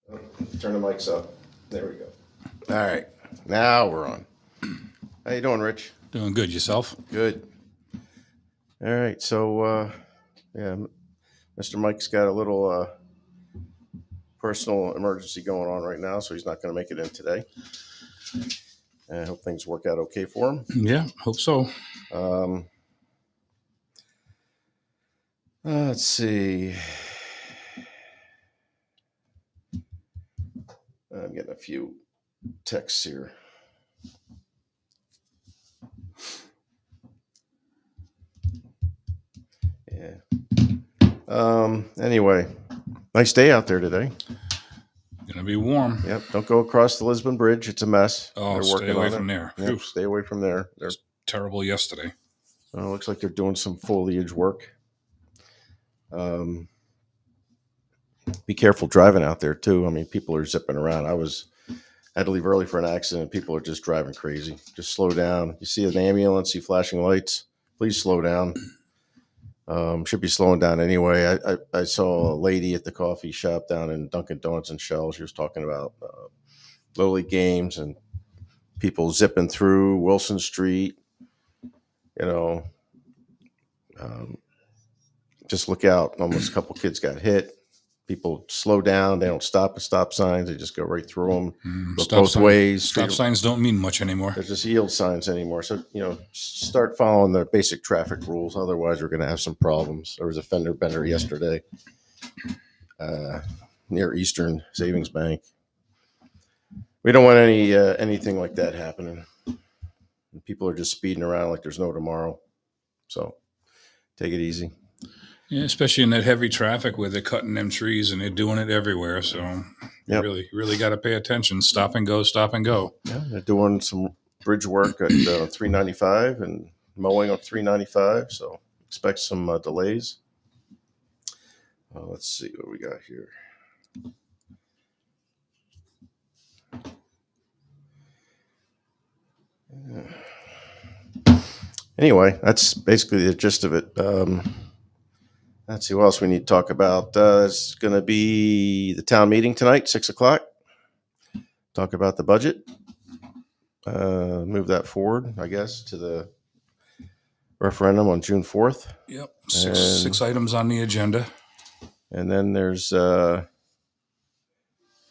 Turn the mics up. There we go. All right. Now we're on. How you doing, Rich? Doing good. Yourself? Good. All right. So, Mr. Mike's got a little personal emergency going on right now, so he's not going to make it in today. I hope things work out okay for him. Yeah, hope so. Let's see. I'm getting a few texts here. Yeah. Anyway, nice day out there today. Gonna be warm. Yep. Don't go across the Lisbon Bridge. It's a mess. Oh, stay away from there. Yep, stay away from there. It was terrible yesterday. Looks like they're doing some foliage work. Be careful driving out there too. I mean, people are zipping around. I had to leave early for an accident. People are just driving crazy. Just slow down. You see an ambulance, see flashing lights. Please slow down. Should be slowing down anyway. I saw a lady at the coffee shop down in Dunkin' Donuts and Shell. She was talking about Little League games and people zipping through Wilson Street. Just look out. Almost a couple kids got hit. People slow down. They don't stop at stop signs. They just go right through them. Look both ways. Stop signs don't mean much anymore. There's just yield signs anymore. So, start following the basic traffic rules. Otherwise, we're going to have some problems. There was a fender bender yesterday near Eastern Savings Bank. We don't want anything like that happening. People are just speeding around like there's no tomorrow. So take it easy. Yeah, especially in that heavy traffic where they're cutting them trees and they're doing it everywhere. So Yep. really got to pay attention. Stop and go, stop and go. Yeah, they're doing some bridge work at 395 and mowing up 395. So expect some delays. Let's see what we got here. Anyway, that's basically the gist of it. Let's see what else we need to talk about. It's going to be the town meeting tonight, 6:00. Talk about the budget. Move that forward, I guess, to the referendum on June 4th. Yep. Six items on the agenda. And then there's a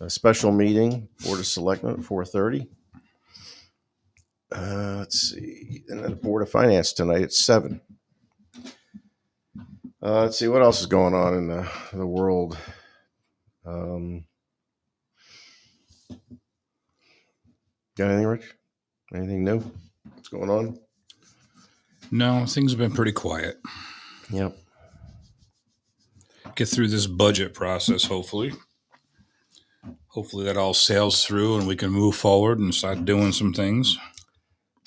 special meeting, Board of Selectmen at 4:30. Let's see. And then the Board of Finance tonight at 7. Let's see what else is going on in the world. Got anything, Rich? Anything new? What's going on? No, things have been pretty quiet. Yep. Get through this budget process, hopefully. Hopefully that all sails through and we can move forward and start doing some things.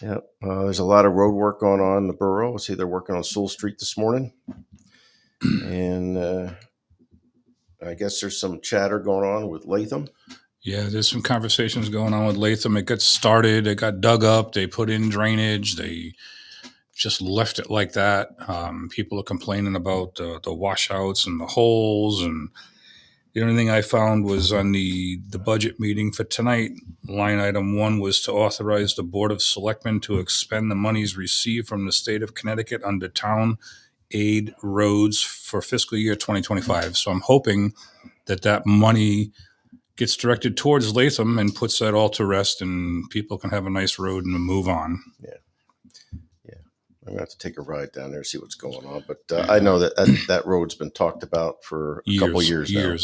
Yep. There's a lot of road work going on in the borough. I see they're working on Sewell Street this morning. And I guess there's some chatter going on with Latham. Yeah, there's some conversations going on with Latham. It got started. It got dug up. They put in drainage. They just left it like that. People are complaining about the washouts and the holes. And the only thing I found was on the budget meeting for tonight, line item 1 was to authorize the Board of Selectmen to expend the monies received from the state of Connecticut under town aid roads for fiscal year 2025. So I'm hoping that money gets directed towards Latham and puts that all to rest and people can have a nice road and move on. Yeah. I'm going to have to take a ride down there and see what's going on. But I know that road's been talked about for a couple years now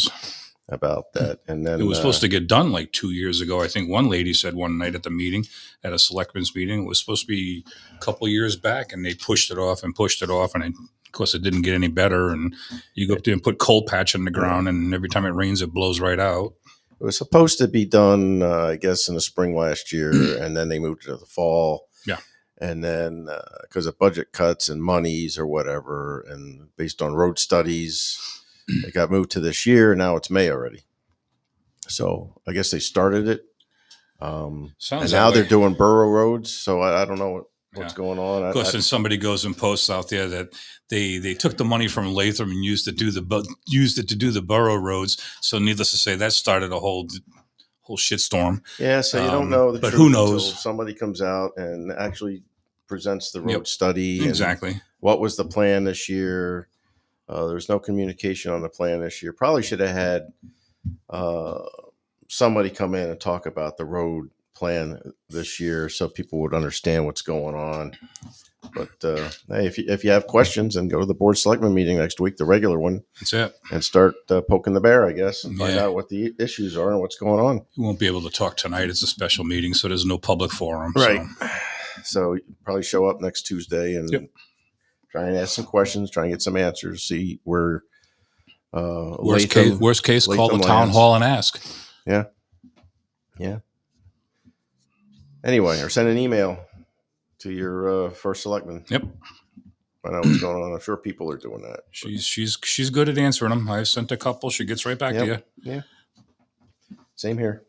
about that. And then it was supposed to get done like 2 years ago. I think one lady said one night at the meeting, at a selectmen's meeting, it was supposed to be a couple years back, and they pushed it off. And of course, it didn't get any better. And you go up there and put coal patch in the ground, and every time it rains, it blows right out. It was supposed to be done, I guess, in the spring last year, and then they moved it to the fall. Yeah. And then because of budget cuts and monies or whatever, and based on road studies, it got moved to this year. Now it's May already. So I guess they started it. And now they're doing borough roads. So I don't know what's going on. Of course, then somebody goes and posts out there that they took the money from Latham and used it to do the borough roads. So needless to say, that started a whole shitstorm. Yeah, so you don't know the but truth who knows? until somebody comes out and actually presents the road Yep. study. Exactly. And what was the plan this year? There's no communication on the plan this year. Probably should have had somebody come in and talk about the road plan this year so people would understand what's going on. But hey, if you have questions, then go to the board selectmen meeting next week, the regular one. That's it. And start poking the bear, I guess, and find Yeah. out what the issues are and what's going on. You won't be able to talk tonight. It's a special meeting, so there's no public forum. Right. So you probably show up next Tuesday and Yep. try and ask some questions, try and get some answers, see where Worst case, call the Latham town lands. hall and ask. Yeah. Anyway, or send an email to your first selectman. Yep. Find out what's going on. I'm sure people are doing that. She's good at answering them. I've sent a couple. She gets right back to you. Yeah. Same here.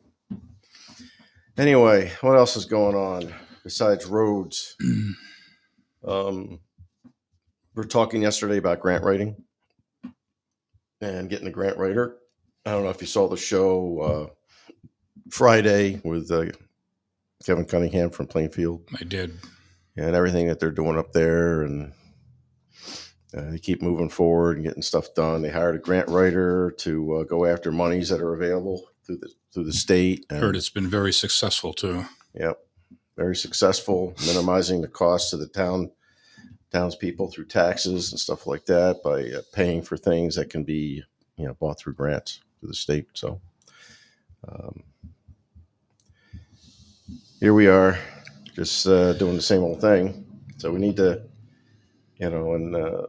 Anyway, what else is going on besides roads? We're talking yesterday about grant writing and getting a grant writer. I don't know if you saw the show Friday with Kevin Cunningham from Plainfield. I did. And everything that they're doing up there, and they keep moving forward and getting stuff done. They hired a grant writer to go after monies that are available through the state. And, Heard it's been very successful too. Yep, very successful, minimizing the costs to the townspeople through taxes and stuff like that by paying for things that can be bought through grants through the state. So here we are, just doing the same old thing. So we need to, and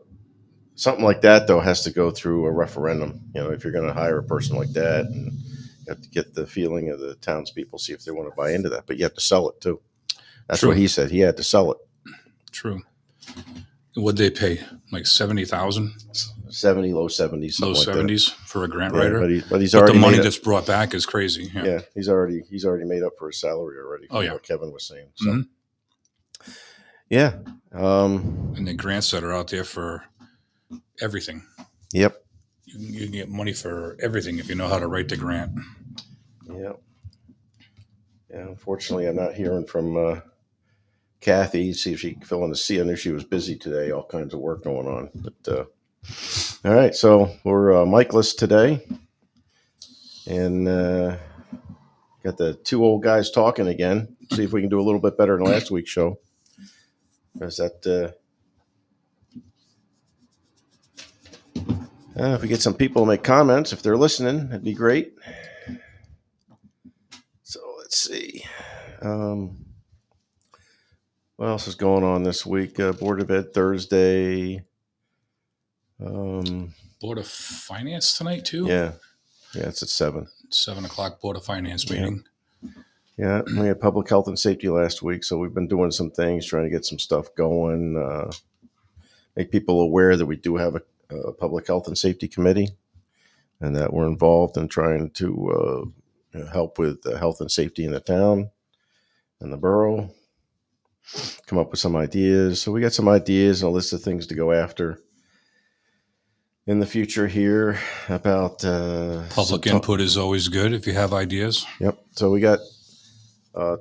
something like that though has to go through a referendum. If you're going to hire a person like that, and you have to get the feeling of the townspeople, see if they want to buy into that. But you have to sell it too. That's True. what he said. He had to sell it. True. What'd they pay? Like 70,000, 70, low 70s, low something like 70s for a grant that. writer. But he's But already the money made that's brought back is crazy. yeah, he's already made up for his salary already. Oh, yeah. What Kevin was saying. So Mhm. yeah, And the grants that are out there for everything. yep, You can get money for everything if you know how to write the grant. yep. Yeah, unfortunately, I'm not hearing from Kathy. See if she can fill in the seat. I knew she was busy today. All kinds of work going on. But all right, so we're Mikeless today, and got the two old guys talking again. See if we can do a little bit better than last week's show. Because that, if we get some people to make comments, if they're listening, that'd be great. So let's see. What else is going on this week? Board of Ed Thursday. Board of Finance tonight too? Yeah, it's at 7. 7 o'clock Board of Finance meeting. Yeah, we had public health and safety last week, so we've been doing some things, trying to get some stuff going, make people aware that we do have a public health and safety committee, and that we're involved in trying to help with health and safety in the town and the borough, come up with some ideas. So we got some ideas and a list of things to go after in the future here about Public input is always good if you have ideas. Yep. So we got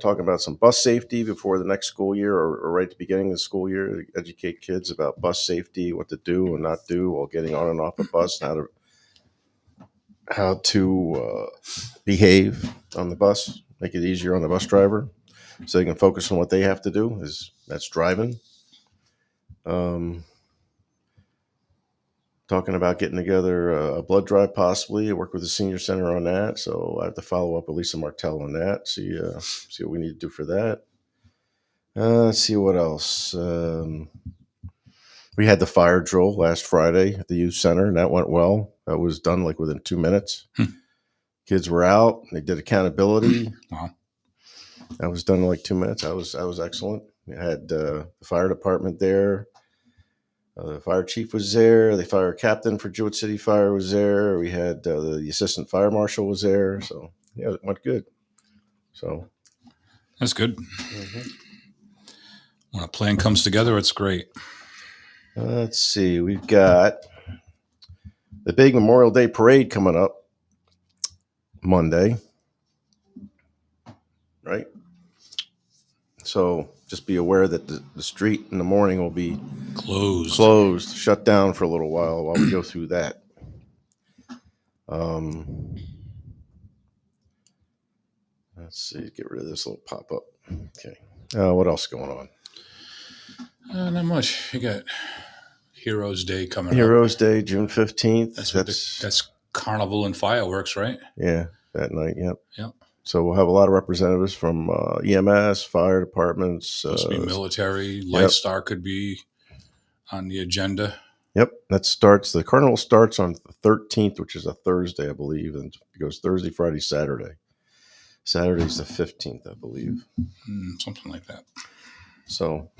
talking about some bus safety before the next school year, or right at the beginning of the school year, to educate kids about bus safety, what to do and not do while getting on and off a bus, and how to behave on the bus, make it easier on the bus driver, so they can focus on what they have to do. That's driving. Talking about getting together a blood drive, possibly. I work with the senior center on that, so I have to follow up with Lisa Martell on that. See what we need to do for that. Let's see what else. We had the fire drill last Friday at the youth center, and that went well. That was done like within 2 minutes. Kids were out. They did accountability. Wow. That was done in like 2 minutes. That was excellent. We had the fire department there. The fire chief was there. The fire captain for Jewett City Fire was there. We had the assistant fire marshal was there. So yeah, it went good. So That's good. When a plan comes together, it's great. Let's see. We've got the big Memorial Day parade coming up Monday, right? So just be aware that the street in the morning will be Closed. shut down for a little while we go through that. Let's see. Get rid of this little pop up. Okay. What else going on? Not much. You got Heroes Day coming up. Heroes Day, June 15th. That's carnival and fireworks, right? Yeah, that night. Yep. Yep. So we'll have a lot of representatives from EMS, fire departments. Supposed to be military. Light Star could be on the agenda. Yep, the carnival starts on the 13th, which is a Thursday, I believe, and it goes Thursday, Friday, Saturday. Saturday's the 15th, I believe. Something like that. So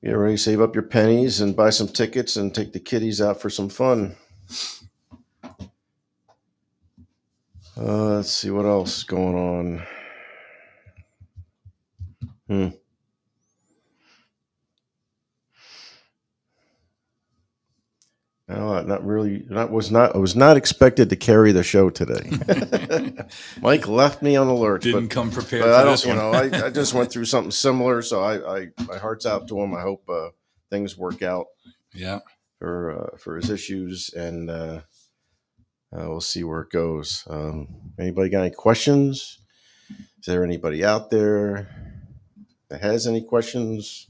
get ready, save up your pennies and buy some tickets and take the kiddies out for some fun. Let's see what else is going on. No, not really. I was not expected to carry the show today. Mike left me on alert. Didn't come prepared but for this one. I just went through something similar, so my heart's out to him. I hope things work out. Yeah. For his issues, and we'll see where it goes. Anybody got any questions? Is there anybody out there that has any questions?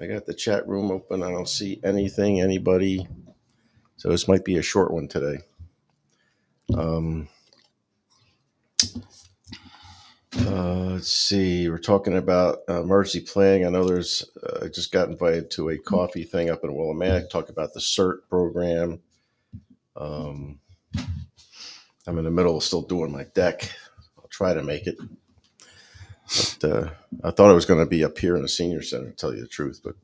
I got the chat room open. I don't see anything. Anybody? So this might be a short one today. Let's see. We're talking about emergency planning. I know I just got invited to a coffee thing up in Willamette. Talk about the CERT program. I'm in the middle of still doing my deck. I'll try to make it. But I thought I was going to be up here in the senior center, to tell you the truth. But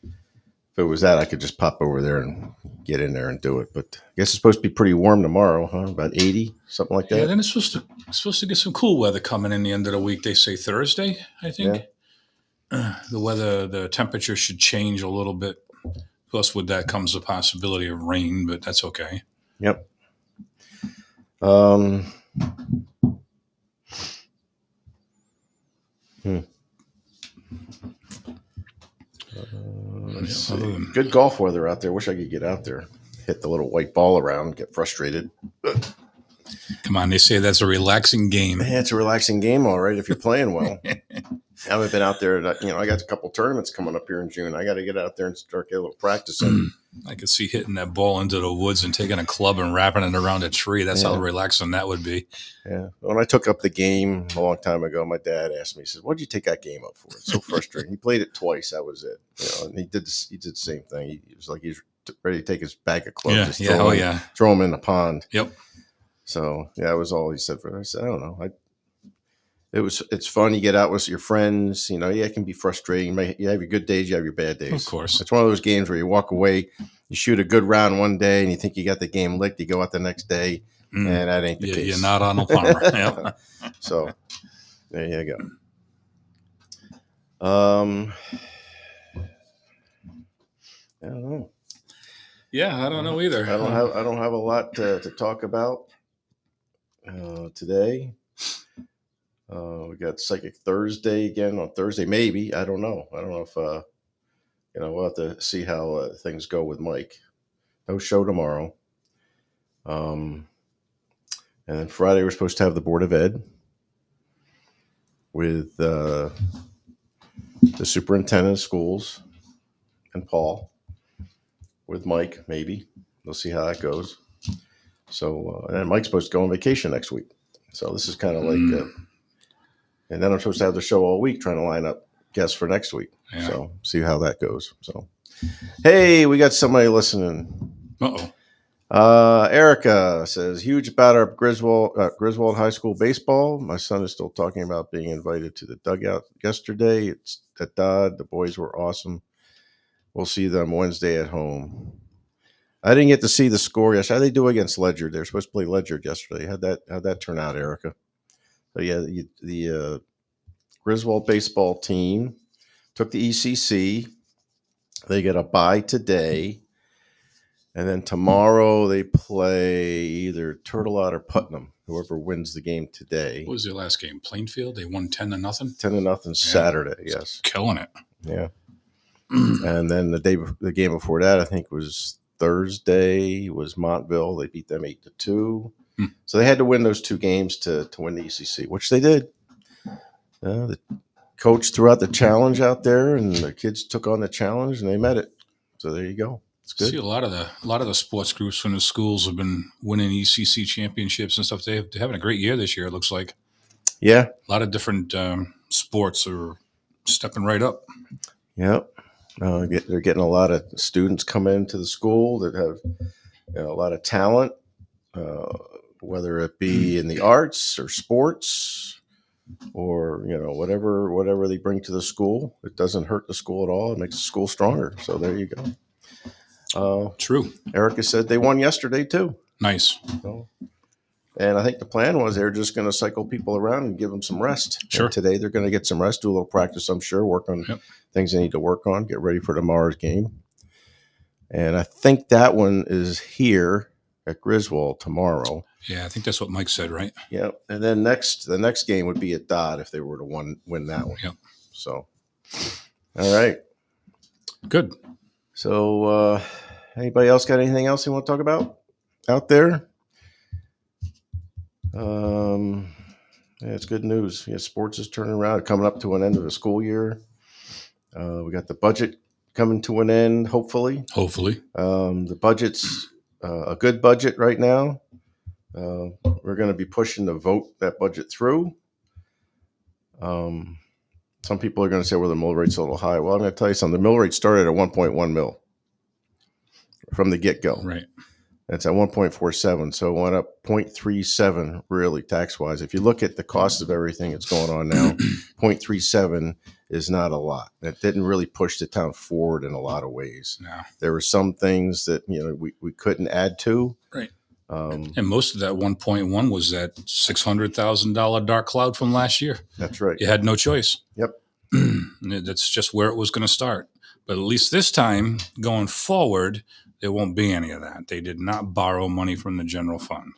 if it was that, I could just pop over there and get in there and do it. But I guess it's supposed to be pretty warm tomorrow, huh? About 80, something like that. Yeah, then it's supposed to get some cool weather coming in the end of the week. They say Thursday, I think. Yeah. The temperature should change a little bit. Plus, with that comes the possibility of rain, but that's okay. Yep. Let's see. Good golf weather out there. Wish I could get out there, hit the little white ball around, get frustrated. Come on, they say that's a relaxing game. Yeah, it's a relaxing game, all right, if you're playing well. I haven't been out there. I got a couple tournaments coming up here in June. I got to get out there and start getting a little practice in. I could see hitting that ball into the woods and taking a club and wrapping it around a tree. That's how relaxing that would be. Yeah. When I took up the game a long time ago, my dad asked me, he said, "What'd you take that game up for?" It's so frustrating. He played it twice. That was it. And he did the same thing. He was like, he's ready to take his bag of clubs. Throw them in the pond. Yep. So that was all he said for it. I said, I don't know. It's fun. You get out with your friends. It can be frustrating. You have your good days. You have your bad days. Of course. It's one of those games where you walk away, you shoot a good round one day, and you think you got the game licked. You go out the next day, and that ain't the case. You're not on the Palmer. Yep. So there you go. I don't know. Yeah, I don't know either. I don't have a lot to talk about today. We got Psychic Thursday again on Thursday. Maybe. I don't know. I don't know if we'll have to see how things go with Mike. No show tomorrow. And then Friday we're supposed to have the Board of Ed with the superintendent of schools and Paul with Mike. Maybe we'll see how that goes. So and then Mike's supposed to go on vacation next week. So this is kind of like. And then I'm supposed to have the show all week trying to line up guests for next week. Yeah. So see how that goes. So, hey, we got somebody listening. Erica says, huge about our Griswold High School baseball. My son is still talking about being invited to the dugout yesterday. It's at Dodd. The boys were awesome. We'll see them Wednesday at home. I didn't get to see the score yesterday. How did they do against Ledyard? They were supposed to play Ledyard yesterday. How'd that turn out, Erica? So yeah, the Griswold baseball team took the ECC. They get a bye today. And then tomorrow they play either Turtelot or Putnam, whoever wins the game today. What was their last game? Plainfield? They won 10-0. 10-0 Saturday, yes. Killing it. Yeah. And then the game before that, I think, was Thursday, was Montville. They beat them 8-2. So they had to win those two games to win the ECC, which they did. The coach threw out the challenge out there, and the kids took on the challenge, and they met it. So there you go. It's good. See, a lot of the sports groups from the schools have been winning ECC championships and stuff. They're having a great year this year. It looks like. Yeah. A lot of different sports are stepping right up. Yep. They're getting a lot of students come into the school that have a lot of talent, whether it be in the arts or sports or whatever they bring to the school. It doesn't hurt the school at all. It makes the school stronger. So there you go. True. Erica said they won yesterday too. Nice. And I think the plan was they were just going to cycle people around and give them some rest. Sure. And today they're going to get some rest, do a little practice, I'm sure, work on things they need to work on, get ready for tomorrow's game. And I think that one is here at Griswold tomorrow. Yeah, I think that's what Mike said, right? Yep. And then the next game would be at Dodd if they were to win that one. Yep. So, all right. Good. So, anybody else got anything else you want to talk about out there? Yeah, it's good news. Yeah, sports is turning around, coming up to an end of the school year. We got the budget coming to an end, hopefully. The budget's a good budget right now. We're going to be pushing to vote that budget through. Some people are going to say, well, the mill rate's a little high. Well, I'm going to tell you something. The mill rate started at 1.1 mil from the get-go. Right. It's at 1.47, so it went up 0.37 really tax-wise. If you look at the cost of everything that's going on now, 0.37 is not a lot. It didn't really push the town forward in a lot of ways. No. There were some things that we couldn't add to. Right. And most of that 1.1 was that $600,000 dark cloud from last year. That's right. You had no choice. Yep. That's just where it was going to start. But at least this time, going forward, there won't be any of that. They did not borrow money from the general fund.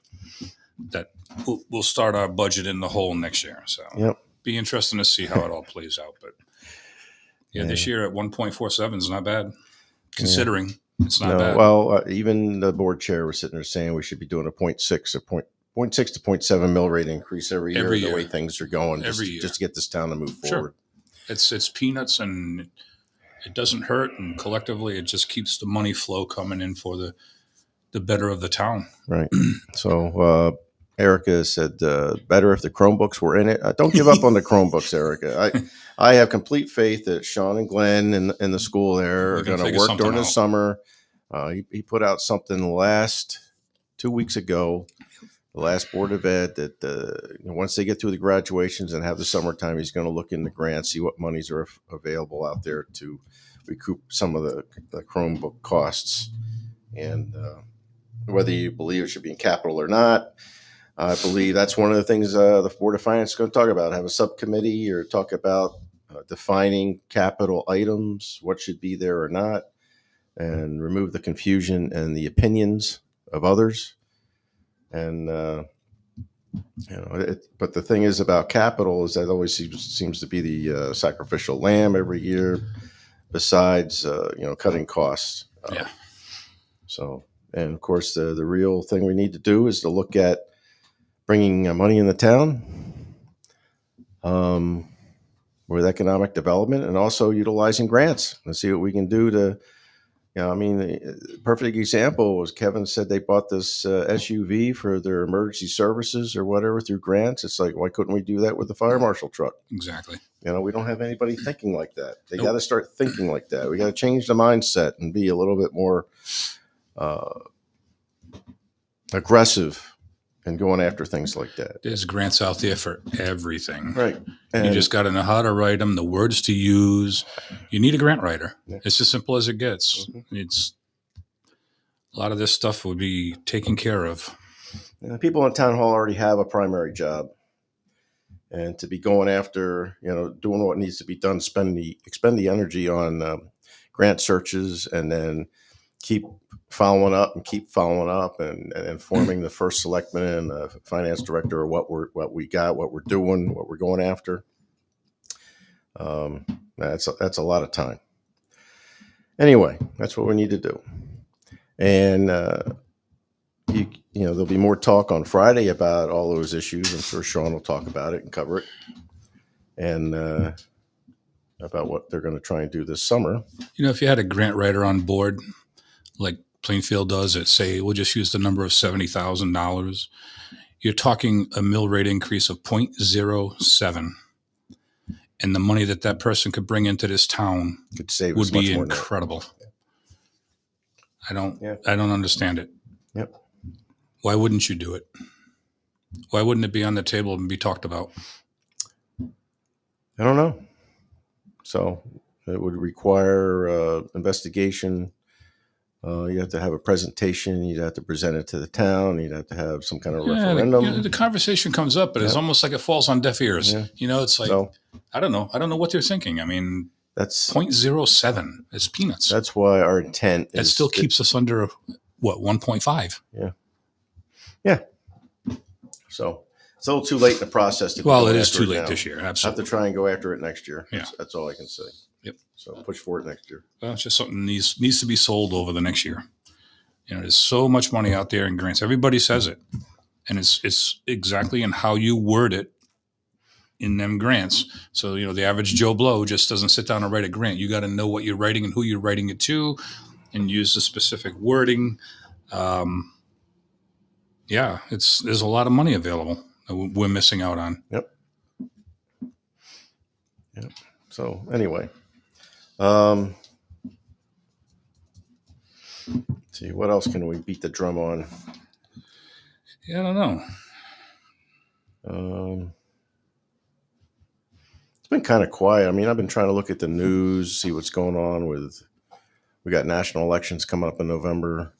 That we'll start our budget in the hole next year. So be interesting to see how it all plays out. But this year at 1.47 is not bad, considering it's not bad. Well, even the board chair was sitting there saying we should be doing a 0.6 or 0.6 to 0.7 mill rate increase every year. The way things are going, just to get this town to move forward. It's peanuts, and it doesn't hurt, and collectively it just keeps the money flow coming in for the better of the town. Right. So Erica said, better if the Chromebooks were in it. Don't give up on the Chromebooks, Erica. I have complete faith that Sean and Glenn in the school there are going to work during the summer. He put out something last 2 weeks ago, the last Board of Ed, that once they get through the graduations and have the summertime, he's going to look into grants, see what monies are available out there to recoup some of the Chromebook costs. And whether you believe it should be in capital or not, I believe that's one of the things the Board of Finance is going to talk about, have a subcommittee or talk about defining capital items, what should be there or not, and remove the confusion and the opinions of others. And, but the thing is about capital is that always seems to be the sacrificial lamb every year, besides, cutting costs. So, and of course, the real thing we need to do is to look at bringing money in the town with economic development, and also utilizing grants and see what we can do to, the perfect example was Kevin said they bought this SUV for their emergency services or whatever through grants. It's like, why couldn't we do that with the fire marshal truck? Exactly. We don't have anybody thinking like that. They got to start thinking like that. We got to change the mindset and be a little bit more aggressive and going after things like that. There's grants out there for everything. Right. And you just got to know how to write them, the words to use. You need a grant writer. Yeah. It's as simple as it gets. Mm-hmm. It's a lot of this stuff would be taken care of. And the people in town hall already have a primary job. and to be going after, doing what needs to be done, expend the energy on grant searches, and then keep following up and informing the first selectman and the finance director of what we got, what we're doing, what we're going after. That's a lot of time. Anyway, that's what we need to do. And there'll be more talk on Friday about all those issues. I'm sure Sean will talk about it and cover it, and about what they're going to try and do this summer. If you had a grant writer on board, like Plainfield does, at say we'll just use the number of $70,000, you're talking a mill rate increase of 0.07. And the money that person could bring into this town Could save would us much be more than that. incredible. I don't understand it. Yep. Why wouldn't you do it? Why wouldn't it be on the table and be talked about? I don't know. So it would require investigation. You have to have a presentation. You'd have to present it to the town. You'd have to have some kind of referendum. The conversation comes up, but it's almost like it falls on deaf ears. Yeah. It's like, So I don't know. I don't know what they're thinking. I mean, that's 0.07. It's peanuts. That's why our intent is. That still keeps us under, 1.5? Yeah. So it's a little too late in the process to. Well, it is too late this year. I have Absolutely. to try and go after it next year. Yeah. That's all I can say. Yep. So push for it next year. Well, it's just something needs to be sold over the next year. There's so much money out there in grants. Everybody says it, and it's exactly in how you word it in them grants. So the average Joe Blow just doesn't sit down and write a grant. You got to know what you're writing and who you're writing it to, and use the specific wording. There's a lot of money available that we're missing out on. Yep. So anyway, see, what else can we beat the drum on? Yeah, I don't know. It's been kind of quiet. I mean, I've been trying to look at the news, see what's going on with. We got national elections coming up in November.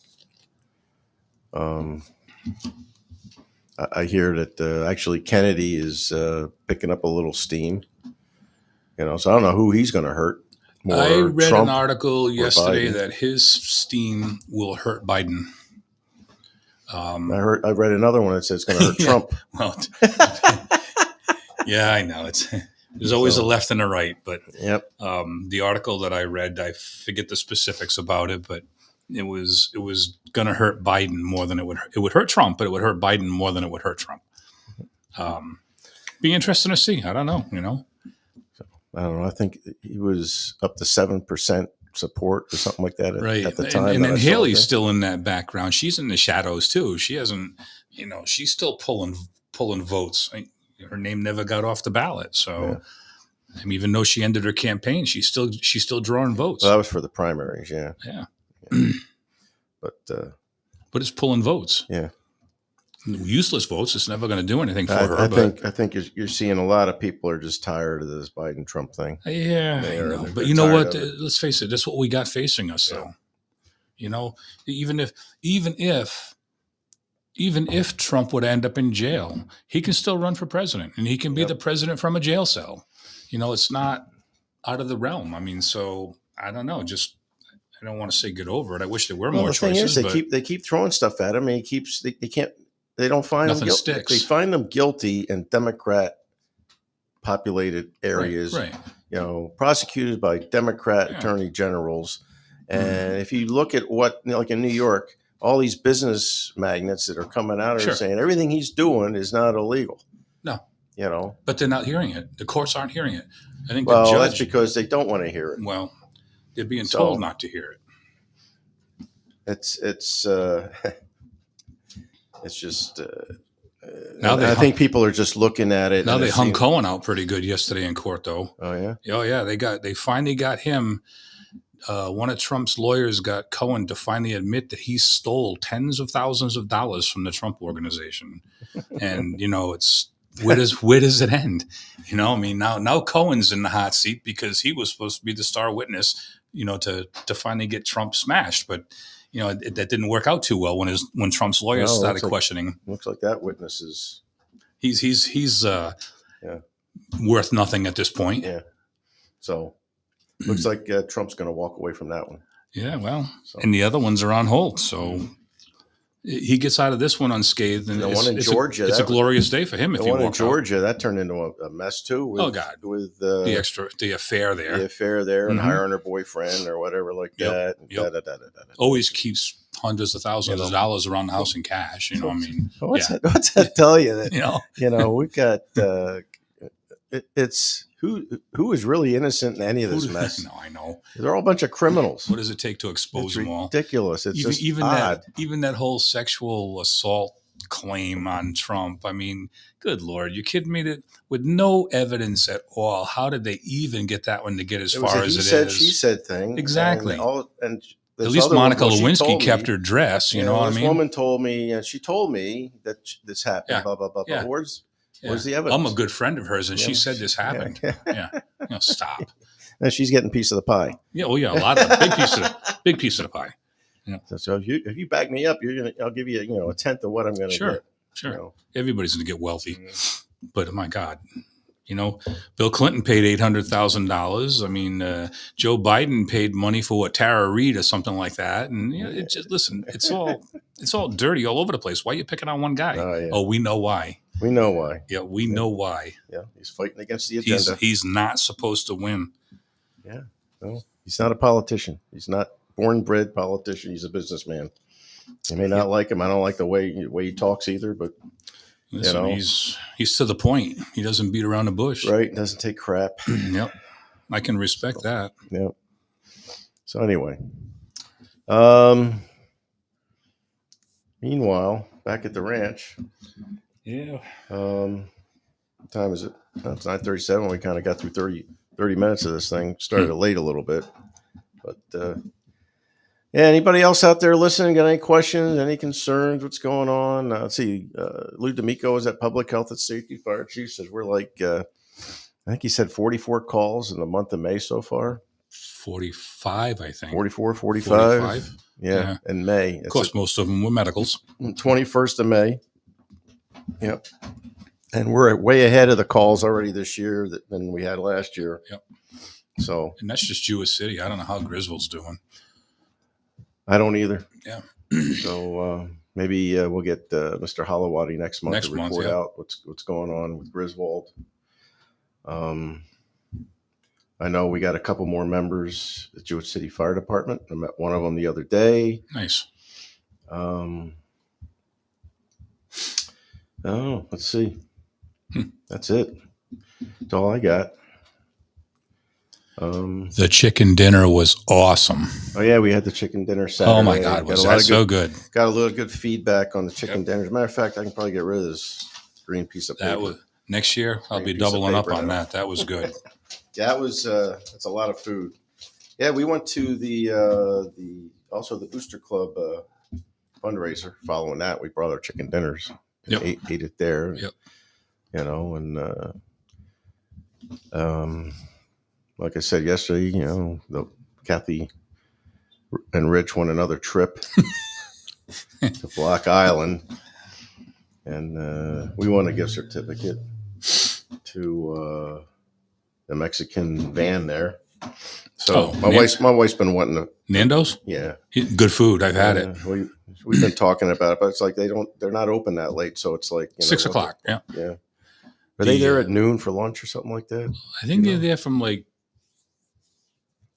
I hear that actually Kennedy is picking up a little steam. So I don't know who he's going to hurt more. I read Trump an article yesterday Biden. that his steam will hurt Biden. I read another one that says it's going to hurt Trump. Well, yeah, I know. There's always a left and a right, but Yep. The article that I read, I forget the specifics about it, but it was going to hurt Biden more than it would hurt Trump, but it would hurt Biden more than it would hurt Trump. Be interesting to see. I don't know. I don't know. I think he was up to 7% support or something like that at the time. And then Haley's still in that background. She's in the shadows too. She hasn't, she's still pulling votes. Her name never got off the ballot. So, I mean, even though she ended her campaign, she's still drawing votes. Well, that was for the primaries. Yeah. But it's pulling votes. Yeah. Useless votes. It's never going to do anything for her. I think you're seeing a lot of people are just tired of this Biden-Trump thing. Yeah, I know. But you know what? Let's face it. That's what we got facing us, though. Even if Trump would end up in jail, he can still run for president, and he can be the president from a jail cell. It's not out of the realm. I mean, so I don't know. I don't want to say get over it. I wish there were more choices. The thing is, they keep throwing stuff at him, and they don't find nothing them sticks. They find them guilty in Democrat populated areas. Right. Prosecuted by Democrat attorney generals. And if you look at what, like in New York, all these business magnates that are coming out are saying everything he's doing is not illegal. No. But they're not hearing it. The courts aren't hearing it. I think that's because they don't want to hear it. Well, they're being told not to hear it. It's just. I think people are just looking at it. Now they hung Cohen out pretty good yesterday in court, though. Oh yeah. Oh yeah. They finally got him. One of Trump's lawyers got Cohen to finally admit that he stole tens of thousands of dollars from the Trump organization, and it's where does it end? I mean, now Cohen's in the hot seat because he was supposed to be the star witness, to finally get Trump smashed, but. That didn't work out too well when Trump's lawyers started questioning. Looks like that witness is. He's Yeah. worth nothing at this point. Yeah. So looks like Trump's going to walk away from that one. Yeah, well, So and the other ones are on hold. So he gets out of this one unscathed. And the one in Georgia, it's a glorious day for him if the he one in walks out. Georgia, that turned into a mess too. With, Oh, God. with The affair there. the affair there, and Mhm. hiring her boyfriend or whatever like Yep. that. Yep. Always keeps hundreds of thousands of dollars around the house in cash. You know, I mean, What's that tell you? That you know, we've got it's who is really innocent in any of this mess. No, I know. They're all a bunch of criminals. What does it take to expose It's them all? ridiculous. It's just odd. That whole sexual assault claim on Trump. I mean, good Lord, you kidding me? That with no evidence at all, how did they even get that one to get as far as it is? She said thing. Exactly. And at least Monica Lewinsky kept her dress. You know what I mean? This woman told me, she told me that this happened. Yeah. Blah blah blah. Yeah. Where's the evidence? I'm a good friend of hers, and she said this happened. Yeah. Stop. And she's getting a piece of the pie. Yeah. Well, yeah, a lot of big piece of the pie. Yeah. So if you back me up, I'll give you a tenth of what I'm going to get. Sure. Everybody's going to get wealthy, but my God, Bill Clinton paid $800,000. I mean, Joe Biden paid money for Tara Reid or something like that. And it's just, listen, it's all dirty all over the place. Why are you picking on one guy? Oh, we know why. We know why. Yeah, we know why. Yeah, he's fighting against the agenda. He's not supposed to win. Yeah, no, he's not a politician. He's not born-bred politician. He's a businessman. You may not like him. I don't like the way he talks either. But listen, he's to the point. He doesn't beat around the bush. Right? Doesn't take crap. Yep, I can respect that. Yep. So anyway, meanwhile, back at the ranch. Yeah. What time is it? It's 9:37. We kind of got through 30 minutes of this thing. Started late a little bit. But anybody else out there listening, got any questions, any concerns? What's going on? Let's see. Lou D'Amico is at Public Health and Safety Fire Chief. Says we're like, I think he said 44 calls in the month of May so far. 45, I think. 44, 45. Yeah, in May. Of course, most of them were medicals. 21st of May. Yep. And we're way ahead of the calls already this year than we had last year. Yep. So, and that's just Jewish City. I don't know how Griswold's doing. I don't either. Yeah. So maybe we'll get Mr. Holowati next month to report out what's going on with Griswold. I know we got a couple more members at Jewish City Fire Department. I met one of them the other day. Nice. Oh, let's see. That's it. That's all I got. The chicken dinner was awesome. Oh yeah, we had the chicken dinner Saturday. Oh my God, was that so good? Got a little good feedback on the chicken dinner. As a matter of fact, I can probably get rid of this green piece of paper. Next year, I'll be doubling up on that. That was good. Yeah, that's a lot of food. Yeah, we went to the Booster Club fundraiser. Following that, we brought our chicken dinners. Yep. Ate it there. Yep. Like I said yesterday, Kathy and Rich won another trip to Block Island, and we won a gift certificate to the Mexican van there. So my wife's been wanting to Nando's. Yeah, good food. I've had it. We've been talking about it, but it's like they're not open that late, so it's like 6 o'clock. Yeah. Are they there at noon for lunch or something like that? I think they're there from like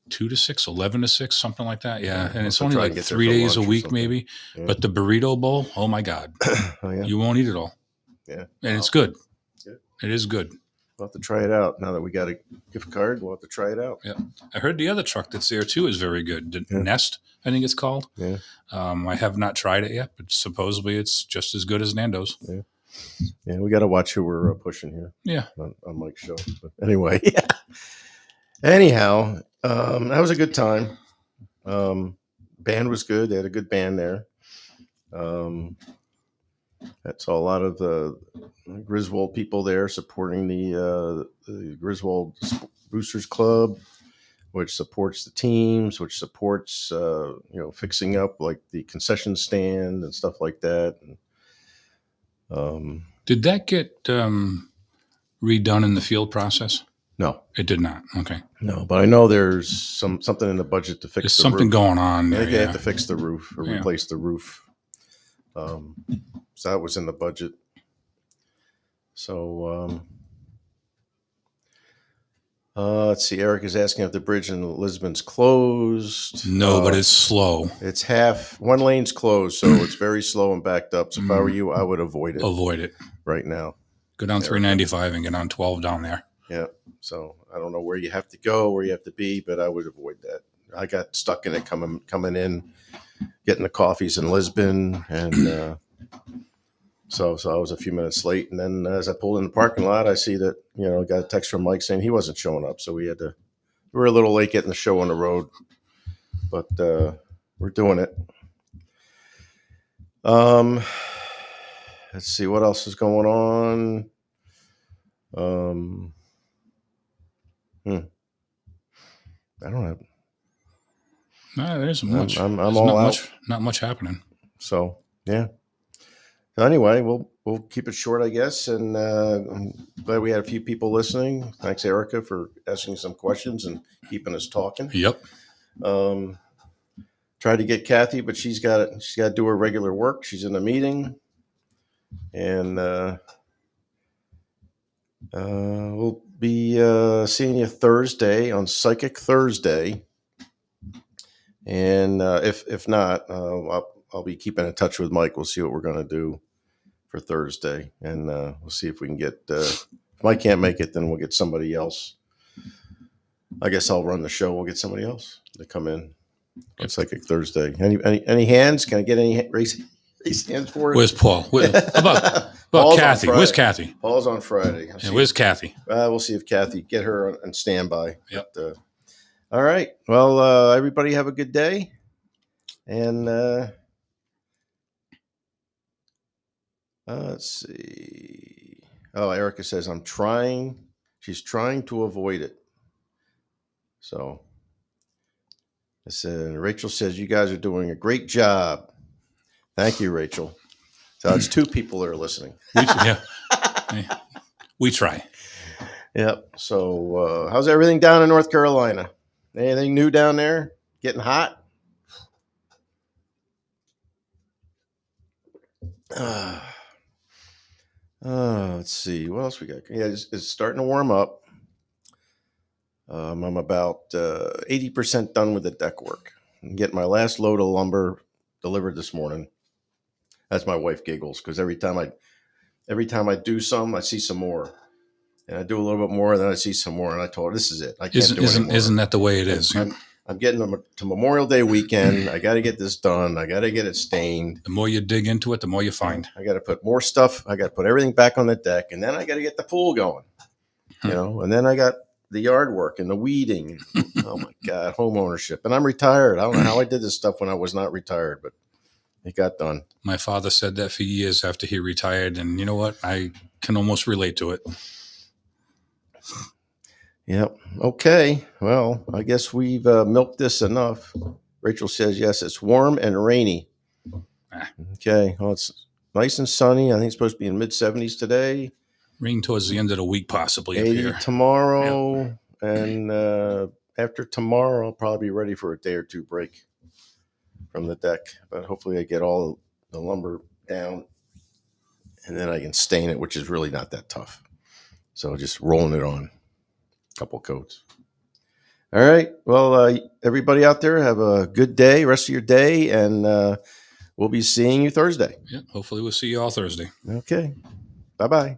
2 to 6, 11 to 6, something like that. Yeah. And it's only like 3 days a week, maybe. Yeah. But the burrito bowl, oh my God. Oh, yeah. You won't eat it all. Yeah. And it's good. Yeah. It is good. We'll have to try it out. Now that we got a gift card, we'll have to try it out. Yeah. I heard the other truck that's there too is very good. The Nest, I think it's called. Yeah. I have not tried it yet, but supposedly it's just as good as Nando's. Yeah. Yeah, we got to watch who we're pushing here. Yeah. On Mike's show. But anyway, yeah. Anyhow, that was a good time. Band was good. They had a good band there. That's a lot of the Griswold people there supporting the Griswold Boosters Club, which supports the teams, which supports fixing up like the concession stand and stuff like that. Did that get redone in the field process? No, It did not. Okay. no, but I know there's something in the budget to fix There's the something roof. going on I there. think they Yeah. have to fix the roof or Yeah. replace the roof. So that was in the budget. So let's see. Eric is asking if the bridge in Lisbon's closed. No, but it's slow. It's half. One lane's closed, so it's very slow and backed up. So if I were you, I would avoid it Avoid it. right now. Go down 395 and get on 12 down there. Yeah. So I don't know where you have to go, where you have to be, but I would avoid that. I got stuck in it coming in, getting the coffees in Lisbon, and so I was a few minutes late. And then as I pulled in the parking lot, I see that I got a text from Mike saying he wasn't showing up, so we were a little late getting the show on the road, but we're doing it. Let's see what else is going on. I don't have. No, there isn't much. I'm There's all not out. much. Not much happening. So yeah. So anyway, we'll keep it short, I guess. And I'm glad we had a few people listening. Thanks, Erica, for asking some questions and keeping us talking. Yep. Tried to get Kathy, but she's got to do her regular work. She's in a meeting, and we'll be seeing you Thursday on Psychic Thursday. And if not, I'll be keeping in touch with Mike. We'll see what we're going to do for Thursday, and we'll see if we can get. If Mike can't make it, then we'll get somebody else. I guess I'll run the show. We'll get somebody else to come in on Psychic Thursday. Any hands? Can I get any raise hands for it? Where's Paul? About Paul's on Kathy? Friday. Where's Kathy? Paul's on Friday. Yeah, where's Kathy? We'll see if Kathy get her on standby. Yep. But, all right. Well, everybody have a good day, and let's see. Oh, Erica says she's trying to avoid it. So Rachel says you guys are doing a great job. Thank you, Rachel. So it's two people that are listening. We try. Yep. So how's everything down in North Carolina? Anything new down there? Getting hot? Let's see. What else we got? Yeah, it's starting to warm up. I'm about 80% done with the deck work. I'm getting my last load of lumber delivered this morning. That's my wife giggles because every time I do some, I see some more. And I do a little bit more, and then I see some more. And I told her, this is it. I can't do anymore. Isn't that the way it is? I'm getting them to Memorial Day weekend. I got to get this done. I got to get it stained. The more you dig into it, the more you find. I got to put more stuff. I got to put everything back on the deck, and then I got to get the pool going. And then I got the yard work and the weeding. Oh my God, home ownership. And I'm retired. I don't know how I did this stuff when I was not retired, but it got done. My father said that for years after he retired, and you know what? I can almost relate to it. Yep. Okay. Well, I guess we've milked this enough. Rachel says, yes, it's warm and rainy. Okay. Well, it's nice and sunny. I think it's supposed to be in mid-70s today. Rain towards the end of the week, possibly. 80 up here. tomorrow. Yep. And after tomorrow, I'll probably be ready for a day or two break from the deck. But hopefully I get all the lumber down, and then I can stain it, which is really not that tough. So just rolling it on. Couple coats. All right. Well, everybody out there, have a good day, rest of your day, and we'll be seeing you Thursday. Yeah. Hopefully we'll see you all Thursday. Okay. Bye-bye.